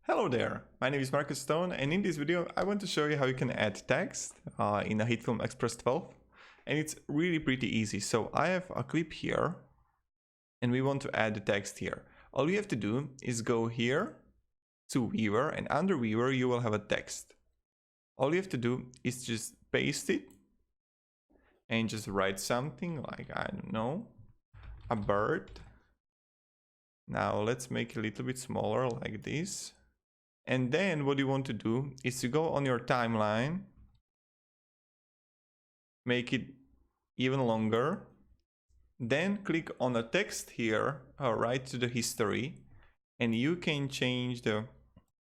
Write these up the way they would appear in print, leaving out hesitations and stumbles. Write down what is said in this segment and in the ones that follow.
Hello there, my name is Marcus Stone, and in this video I want to show you how you can add text in a Hitfilm Express 12, and it's really pretty easy. So I have a clip here and we want to add the text here. All you have to do is go here to Viewer, and under Viewer you will have a text. All you have to do is just paste it and just write something like, I don't know, a bird. Now let's make it a little bit smaller like this. And then what you want to do is to go on your timeline, make it even longer, then click on the text here, right to the history, and you can change the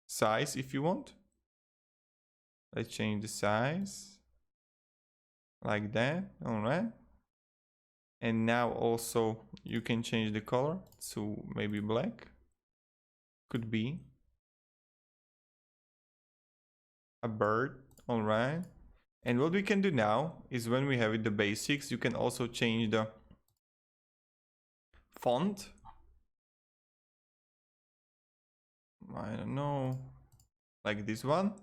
size if you want. Let's change the size like that. All right. And now also you can change the color to maybe black. Could be a bird. All right. And what we can do now is, when we have it the basics, you can also change the font. I don't know, like this one.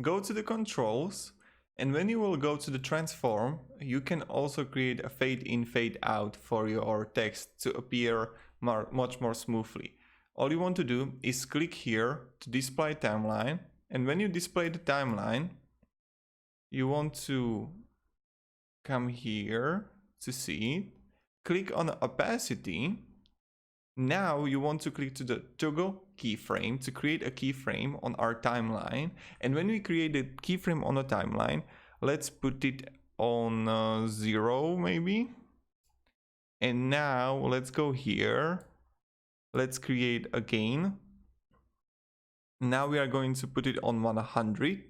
Go to the controls, and when you will go to the transform, you can also create a fade in, fade out for your text to appear much more smoothly. All you want to do is click here to display timeline. And when you display the timeline, you want to come here to see it. Click on opacity. Now you want to click to the toggle keyframe to create a keyframe on our timeline. And when we create a keyframe on a timeline, let's put it on 0 maybe. And now let's go here. Let's create again. Now we are going to put it on 100.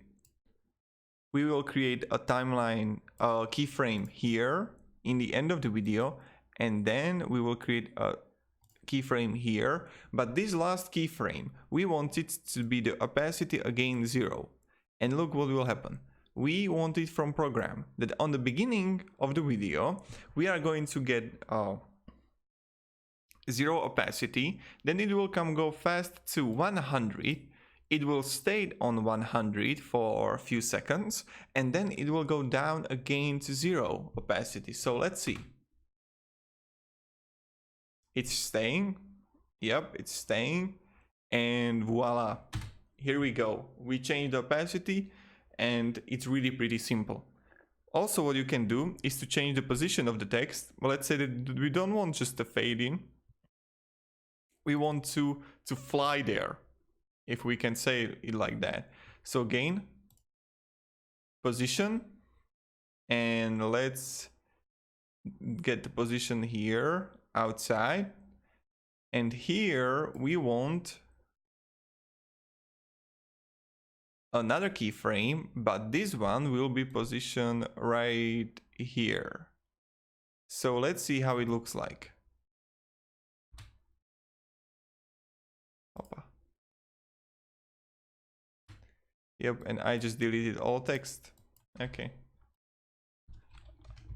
We will create a timeline keyframe here in the end of the video, and then we will create a keyframe here. But this last keyframe, we want it to be the opacity again 0. And look what will happen. We want it from program that on the beginning of the video we are going to get 0 opacity, then it will go fast to 100. It will stay on 100 for a few seconds, and then it will go down again to 0 opacity. So let's see. It's staying. Yep, it's staying. And voila. Here we go. We change the opacity, and it's really pretty simple. Also, what you can do is to change the position of the text. Well, let's say that we don't want just a fade in. We want to fly there, if we can say it like that. So again, position, and let's get the position here outside. And here we want another keyframe, but this one will be positioned right here. So let's see how it looks like. Opa. Yep, and I just deleted all text. Okay.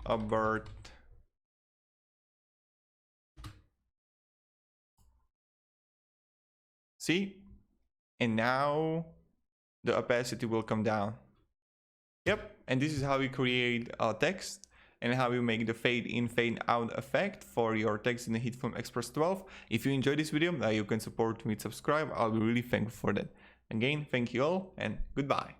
A bird. See? And now the opacity will come down. Yep, and this is how you create text and how you make the fade in, fade out effect for your text in the Hitfilm Express 12. If you enjoyed this video, you can support me, subscribe. I'll be really thankful for that. Again, thank you all, and goodbye.